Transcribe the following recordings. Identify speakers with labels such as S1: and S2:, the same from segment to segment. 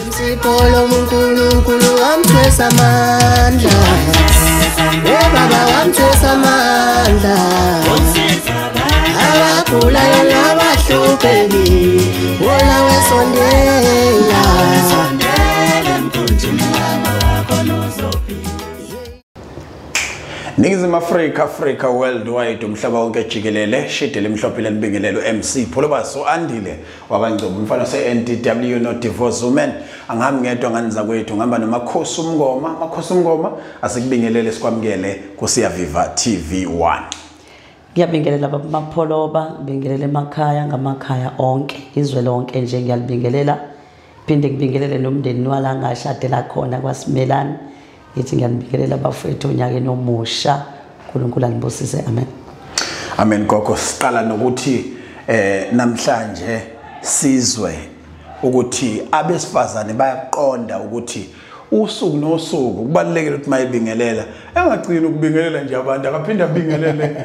S1: Insipolo uNkulunkulu wamthwesa amandla. Baba wamthwesa amandla. Abagulayo nabahlupheki wona wesondela.
S2: Ningizimu Africa worldwide umhlaba wonke jikelele shidele emhlophe lenibingelelo MC Pholobaso andile wakangcobo umfana se-NDW no Divorce Women angihambi ngedwa nganiza kwethu ngihamba nomakhosi umngoma asikubingelele sikwamukele kuSiyaviva TV1.
S3: Ngiyabingelela bapholoba ngibingelele emakhaya ngamakhaya onke izwe lonke nje ngiyalibingelela phinde ngibingelele nomndeni wala ngashadela khona kwaSimelani yithi ngiyabingelela abafethu onyakeni omusha uNkulunkulu anibusise amen.
S2: Amen gogo siqala nokuthi namhlanje sizwe ukuthi abesifazane bayaqonda ukuthi usuku nosuku kubalekile ukuthi mayibingelela engagcina ukubingelela nje abantu akaphinda abingelele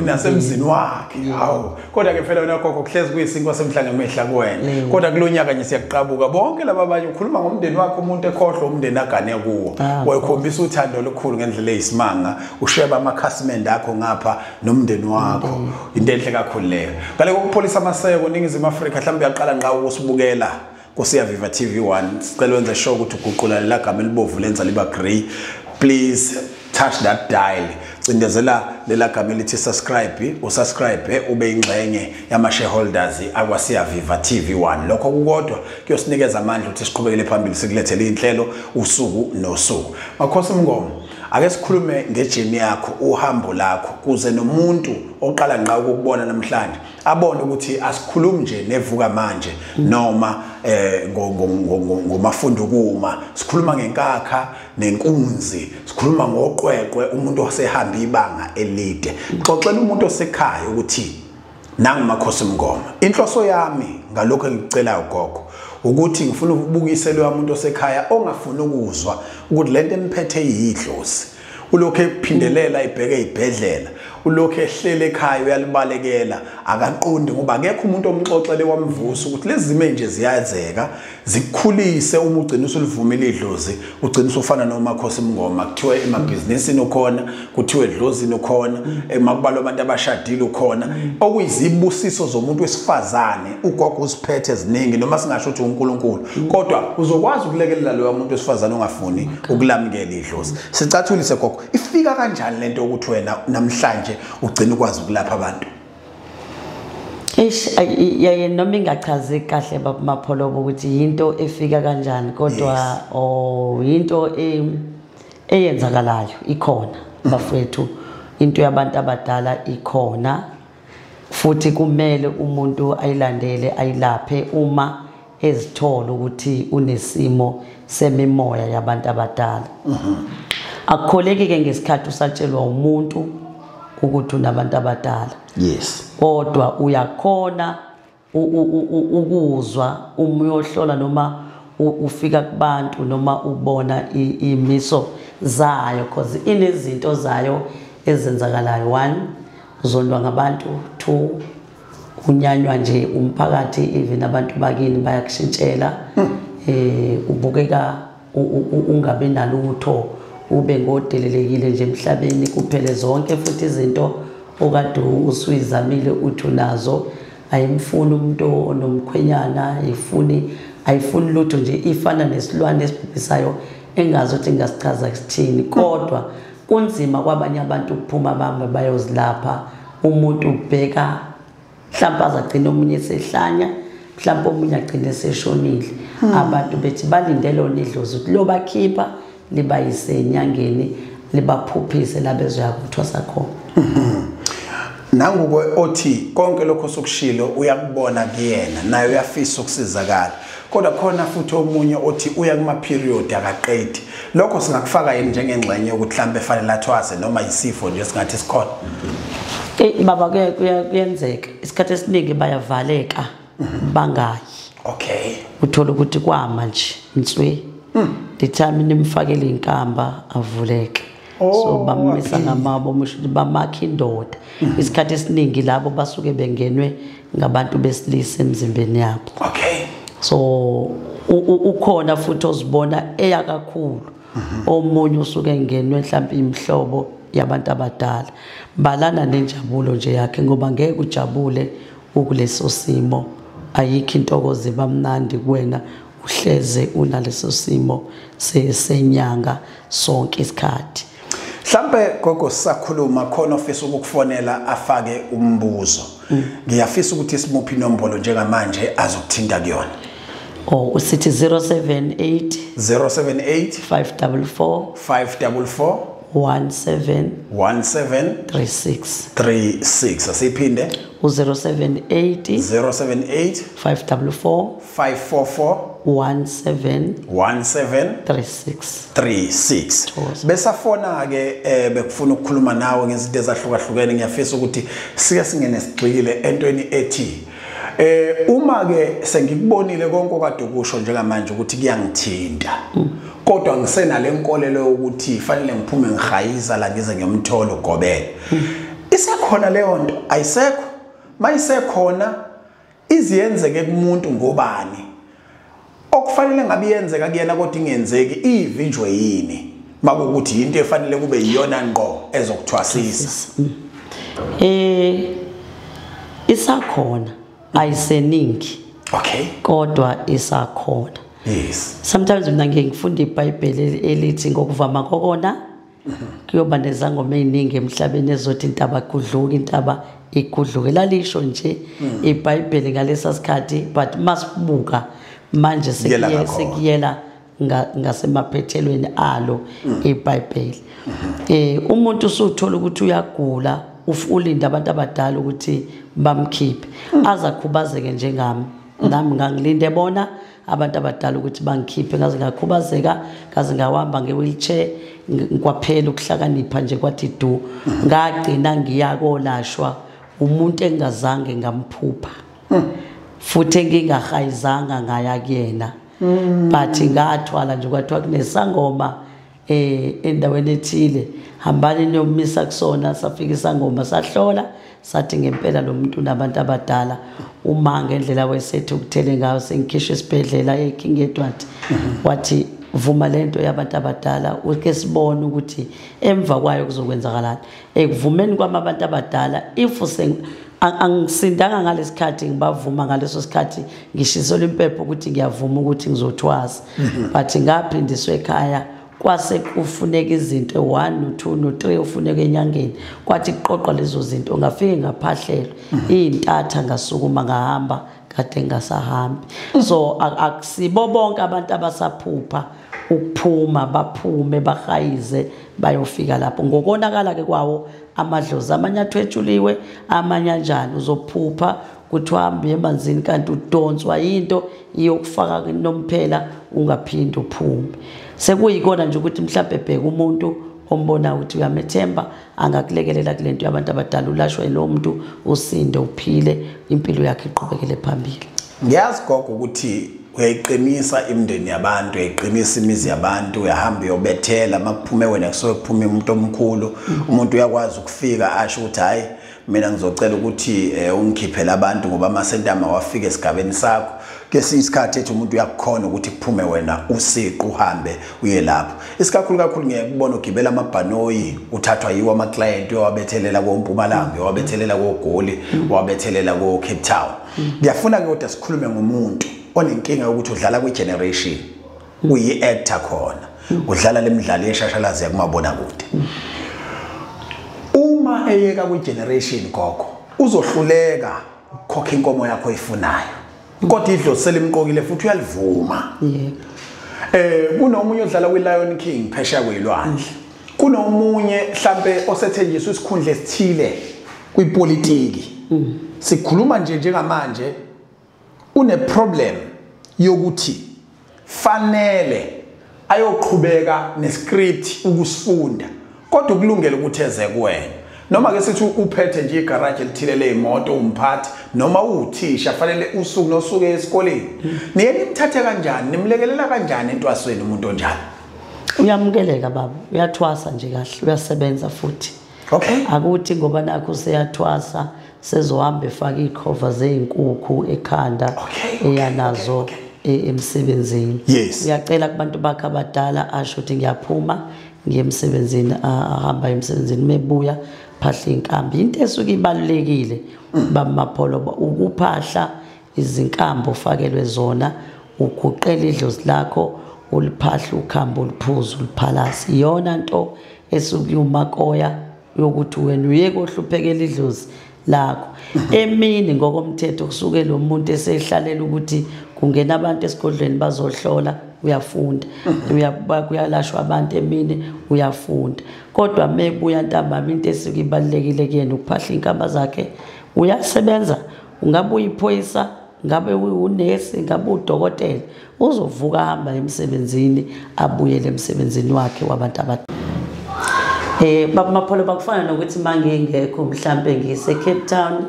S2: nasemzini wakhe hawo kodwa ke phela wena gogo kuhlezi kuyisinko semhlanga emehla kuwena kodwa kulonyaka nje siyaqabuka bonke laba abanye ukhuluma ngomndeni wakhe umuntu ekhohlwa umndeni agane kuwo wayekhombisa uthando olukhulu ngendlela eyisimanga usheba amakhasimende akho ngapha nomndeni wakho into enhle kakhulu leyo ngale kokupholisa amaseko Ningizimu Afrika mhlawumbe uyaqala ngawo usibukela kuSiyaviva TV1 sicela wenze show ukuthi uguqula la gama elibovu lenza liba grey please touch that dial cindezela lela gama elithi subscribe usubscribe ube ingxenye yama shareholders akwaSiyaviva TV1 lokho kukodwa kuyosinikeza amandla ukuthi siqhubekele phambili sikulethele inhlelo usuku nosuku makhosi umngoma ake sikhulume ngejeni yakho uhambo lakho kuze nomuntu oqala ngqa ukubona namhlanje abone ukuthi asikhulumi nje nevuka manje noma ngomafundo kuma sikhuluma ngenkakha nenkunzi sikhuluma ngoqweqwe umuntu osehamba ibanga elide xoxela umuntu osekhaya ukuthi nangu makhosi umngoma inhloso yami ngalokho engicela ugogo ukuthi ngifuna ukubukisela umuntu osekhaya ongafuna ukuzwa ukuthi lento emphethe yidlozi ulokho ephindelela ibheke ibhedlela ulokho ehlele ekhaya uyalibalekela akaqondi ngoba akekho umuntu omxoxele wamvusa ukuthi lezi zime nje ziyazeka zikukhulise uma ugcina usulivumile idlozi ugcina usufana nomakhosi umngoma kuthiwa emabhizinisini ukhona kuthiwa edlozini ukhona emakubalwa abantu abashadile ukhona okuyizibusiso zomuntu wesifazane ugogo usiphethe eziningi noma singasho ukuthi uNkulunkulu kodwa uzokwazi ukulekelela lo muntu wesifazane ongafuni ukulamukela idlozi sicathulise gogo ifika kanjani lento ukuthi wena namhlanje ugcina ukwazi ukulapha abantu
S3: yaye noma ingachazi kahle bapholobo ukuthi into efika kanjani kodwa into eyenzakalayo ikhona bafethu into yabantu abadala ikhona futhi kumele umuntu ayilandele ayilaphe uma ezithola ukuthi unesimo semimoya yabantu abadala akukholeki ke ngesikhathi usatshelwa umuntu ukuthi unabantu abadala
S2: yes
S3: kodwa uyakhona ukuzwa uyohlola noma ufika kubantu noma ubona imiso zayo because inezinto zayo ezenzakalayo 1 uzondwa ngabantu 2 kunyanywa nje umphakathi even abantu bakini bayakushintshela ubukeka ungabe nalutho ube ngodelelekile nje emhlabeni kuphele zonke futhi izinto okade usuyizamile uthi unazo ayimfuni umuntu onomkhwenyana ayifuni lutho nje ifana nesilwane esibhisayo engazi ukuthi ngasichaza sithini kodwa kunzima kwabanye abantu ukuphuma bambe bayozilapha umuntu ubheka mhlawumbe azagcina omunye esehlanya mhlawumbe omunye agcine eseshonile abantu bethi balindele onidlozi ukuthi lo bakhipha libayise enyangeni libaphuphise labezoya kuthwasa khona
S2: nangu othi konke lokho sokushilo uyakubona kuyena naye uyafisa ukusizakala kodwa khona futhi omunye othi uya kuma period akaqedi lokho singakufaka yini njengengxenye ukuthi mhlambe efanele athwase noma isifo nje singathi sikhona
S3: baba kuyenzeka isikhathi esiningi bayavaleka bangayi
S2: okay
S3: uthola ukuthi kwama nje inswe determine imfakele inkamba avuleke so bamisa ngamabo musho bamakha indoda isikhathi esiningi labo basuke bengenwe ngabantu besilisa emzimbeni yabo
S2: okay
S3: so ukhona futhi ozibona eyakakhulu omunye usuke engenwe mhlawumbe imihlobo yabantu abadala balana nenjabulo nje yakhe ngoba ngeke ujabule ukuleso simo ayikho intokozo bamnandi kuwena uhleze unaleso simo senyanga sonke isikhathi.
S2: Mhlambe gogo sisakhuluma khona ofisa ukukufonela afake umbuzo ngiyafisa ukuthi simuphi inombolo njengamanje azokuthinta kuyona.
S3: Usithi 078
S2: 544
S3: 1736
S2: asiphinde
S3: 078 544 1736
S2: besafona ke bekufuna ukukhuluma nawe ngezinto ezahlukahlukene ngiyafisa ukuthi sike singene sigxile entweni ethi uma ke sengikubonile konke okade ukusho njengamanje ukuthi kuyangithinta kodwa ngisena lenkolelo ukuthi fanele ngiphume ngihayiza la ngize ngiyomthola ugobela isakhona leyo nto ayisekho mayisekhona iziyenzeke kumuntu ngobani okufanele ngabe iyenzeka kuyena kodwa ingenzeki ivinjwe yini makukuthi into efanele kube yiyona ngqo ezokuthwasisa
S3: isakhona ayiseningi
S2: okay
S3: kodwa isakhona.
S2: Yes.
S3: Sometimes mina ngifunda iBhayibheli elithi ngokuvama kokona kuyoba nezangoma eziningi emhlabeni ezothi intaba kudluka intaba ikudluke lalisho nje iBhayibheli ngalesa sikhathi but masibuka manje sekuyela ngasemaphethelweni alo iBhayibheli. Umuntu usuthola ukuthi uyagula ulinda abantu abadala ukuthi bamkhiphe azakhubazeke njengami nami ngangilinde bona abantu abadala ukuthi bangikhiphe ngaze ngakhubazeka ngaze ngawamba ngewheelchair kwaphela ukuhlakanipha nje kwathi du ngagcina ngiyakolashwa umuntu engazange ngamphupha futhi engingahayizanga ngaya kuyena but ngathwala nje kwathiwa kunesangoma endaweni ethile hambani niyomisa kusona safika isangoma sahlola sathi ngempela lo muntu nabantu abadala uma ngendlela wesethu ukuthele ngayo sengikhishwe esibhedlela eKing Edward wathi vuma lento yabantu abadala uke sibone ukuthi emva kwayo kuzokwenzakalani ekuvumeni kwamabantu abadala if angisindanga ngalesikhathi ngibavuma ngaleso sikhathi ngishiselwe impepho ukuthi ngiyavuma ukuthi ngizothwasa but ngaphindiswe ekhaya kwase kufuneka izinto 1 no 2 no 3 ufuneka enyangeni kwathi kuqoqwa lezo zinto ngafike ngaphahlelwa izintatha ngasukuma ngahamba kade ngasahambi so akusibo bonke abantu abasaphupha ukuphuma baphume bahayize bayofika lapho ngokonakala ke kwawo amadlozi amanye athwetshuliwe amanye kanjani uzophupha kuthi uhambe emanzini kanti udonswa into iyokufaka kunomphela ungaphindi uphume sekuyikona nje ukuthi mhlawumbe bheka umuntu ombona ukuthi uyamethemba angakulekelela kulento yabantu abadala ulashwe lo muntu usinde uphile impilo yakhe iqhubekele phambili.
S2: Ngiyazi gogo ukuthi uyayiqinisa imndeni yabantu uyayiqinisa imizi yabantu uyahamba uyobethela makuphume wena kusuke kuphume umuntu omkhulu umuntu uyakwazi ukufika asho ukuthi hayi mina ngizocela ukuthi ungikhiphele abantu ngoba amasentama wafika esigabeni sakho kesinye isikhathi ethi umuntu uyakukhona ukuthi kuphume wena usiqu uhambe uye lapho isikakhulu ngeke kubona ugibela amabhanoyi uthathwa yiwo ama client uyawabethelela koMpumalanga uyawabethelela koGoli uyawabethelela koCape Town. Ngiyafuna ke kodwa sikhulume ngomuntu onenkinga ukuthi udlala kwigeneration uyi actor khona udlala lemidlalo yeshashalazi yakumabona kude uma eyeka kwigeneration gogo uzohluleka ukukhokha inkomo yakho eyifunayo kodwa idlosela imqokile futhi uyalivuma. Kunomunye odlala kwiLion King phesheya kwezilwandle kunomunye mhlambe osethenjiswa isikhundla esithile kwipolitiki sikhuluma nje njengamanje une problem yokuthi fanele ayoqhubeka nescript ukusifunda kodwa ukulungela ukuthi eze kuwena noma ke sithi uphethe nje igarage elithile leimoto umphathi noma uthisha fanele usuku nosuku esikoleni niye nimthathe kanjani nimlekelela kanjani entwasweni umuntu onjalo?
S3: Uyamukeleka baba uyathwasa nje kahle uyasebenza futhi akuthi ngoba nakho seyathwasa sezohamba efaka ikhova zezinkukhu ekhanda eyanazo emsebenzini.
S2: Yes.
S3: Ngiyacela kubantu bakhe abadala asho ukuthi ngiyaphuma ngiye emsebenzini ahamba emsebenzini mebuya phahla inkambi. Into esuke ibalulekile bamapholo ukuphahla izinkambo ufakelwe zona uguqela idlozi lakho uliphahla ukhambo uliphuza uliphalasi. Iyona nto esuke umakoya yokuthi wena uyeke ohluphekela idlozi lakho. Emini ngokomthetho kusuke lo muntu esehlalela ukuthi kungena abantu esigodlweni bazohlola uyafunda kuyalashwa abantu emini uyafunda. Kodwa mebuya ntambama into esuke ibalulekile kuyena ukuphahla inkamba zakhe uyasebenza. Ungabe uyiphoyisa ngabe unesi ngabe udokotela uzovuka hamba emsebenzini abuyele emsebenzini wakhe wabantu abadala. Bamapholo bakufana nokuthi mangingekho mhlambe ngise Cape Town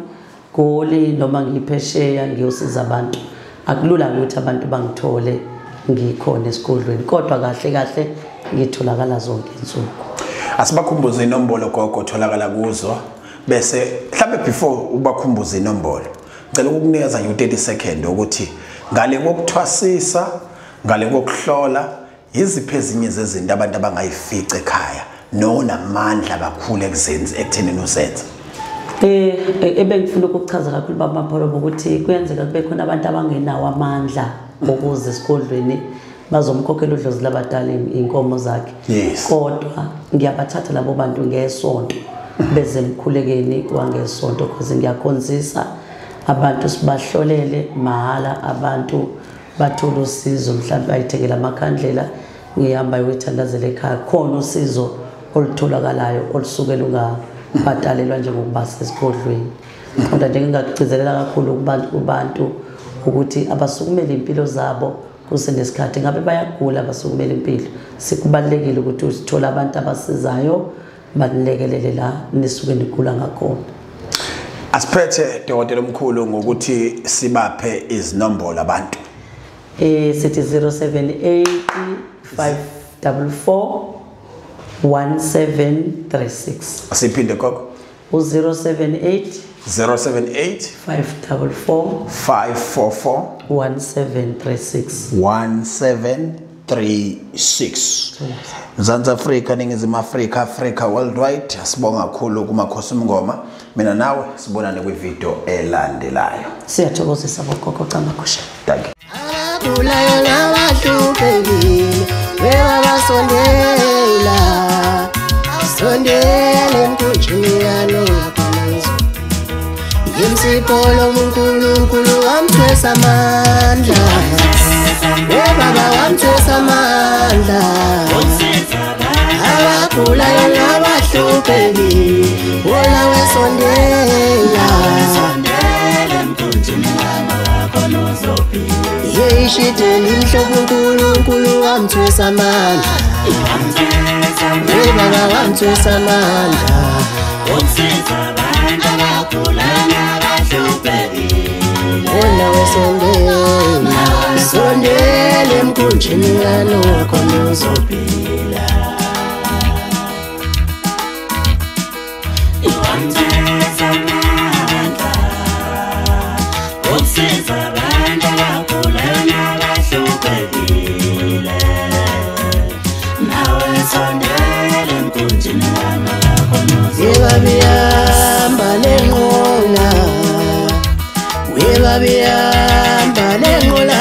S3: Goli noma ngiphesheya ngiyosiza abantu akulula ukuthi abantu bangithole ngikhona esigodlweni kodwa kahle kahle ngitholakala zonke insuku.
S2: Asibakhumbuze inombolo gogo otholakala kuzo bese mhlambe before ubakhumbuze inombolo ngicela ukukunikeza nje 30 seconds ukuthi ngale kokuthwasisa ngale kokuhlola iziphi ezinye zezinto abantu abangayifica ekhaya nonamandla kakhulu ekuthenini usenze.
S3: Ebengifuna ukuchaza kakhulu bamapholo ukuthi kuyenzeka kube khona abantu abangenawo amandla ukuze esigodlweni bazomkhokhela udlozi labadala inkomo zakhe. Kodwa ngiyabathatha labo bantu ngesonto beze emkhulekeni wangesonto because ngiyakhonzisa abantu sibahlolele mahala abantu bathola usizo mhlawumbe ayithekela amakhandlela ngihamba uyithandazela ekhaya khona usizo olutholakalayo olusukela ungabhatalelwa njengokuba sesigodlweni. Kodwa nje ngingakugcizelela kakhulu kubantu ukuthi abasukumele impilo zabo kusenesikhathi ngabe bayagula abasukumele impilo sikubalekile ukuthi usithola abantu abasizayo banilekelele la nisuke nigula ngakhona.
S2: Asiphethe dokotela omkhulu ngokuthi sibaphe izinombolo abantu.
S3: Sithi 078 544 1736.
S2: Asiphinde gogo.
S3: 078
S2: 544 1736. Mzansi Afrika, Ningizimu Afrika, Africa worldwide. Sibonga kakhulu kumakhosi umngoma. Mina nawe sibonane kwivideo elandelayo.
S3: Siyathokozisa bogogo Camakusha.
S2: Thank you.
S1: Abagulayo nabahluphekile bebabasondela sondele emkhunjini yanokhonzo yimsipolo uNkulunkulu wamthwesa amandla bebaba wamthwesa amandla abagulayo nabahluphekile wona wesondela yeyishideni mhlobo uNkulunkulu wamthwesa amandla bebaba wamthwesa amandla wona wesondela sondele emkhunjini yanokhona uzophila Webabiyamba lenqola webabiyamba lenqola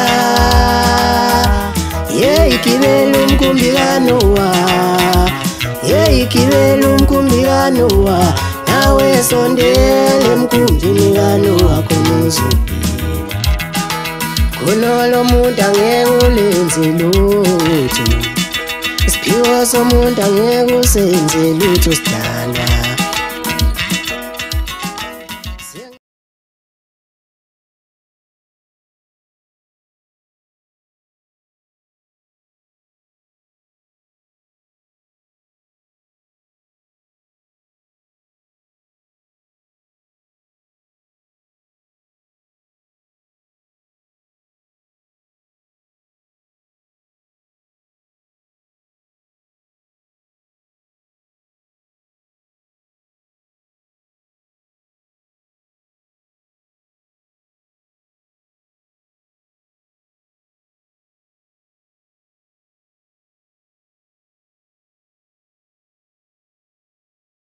S1: yeyigibela umkumbikanowa yeyigibela umkumbikanowa nawe sondele emkhunjini kanowa khona uzophila kunolo muntu angeke ulenze lutho isiphiwo somuntu angeke usenze lutho sidala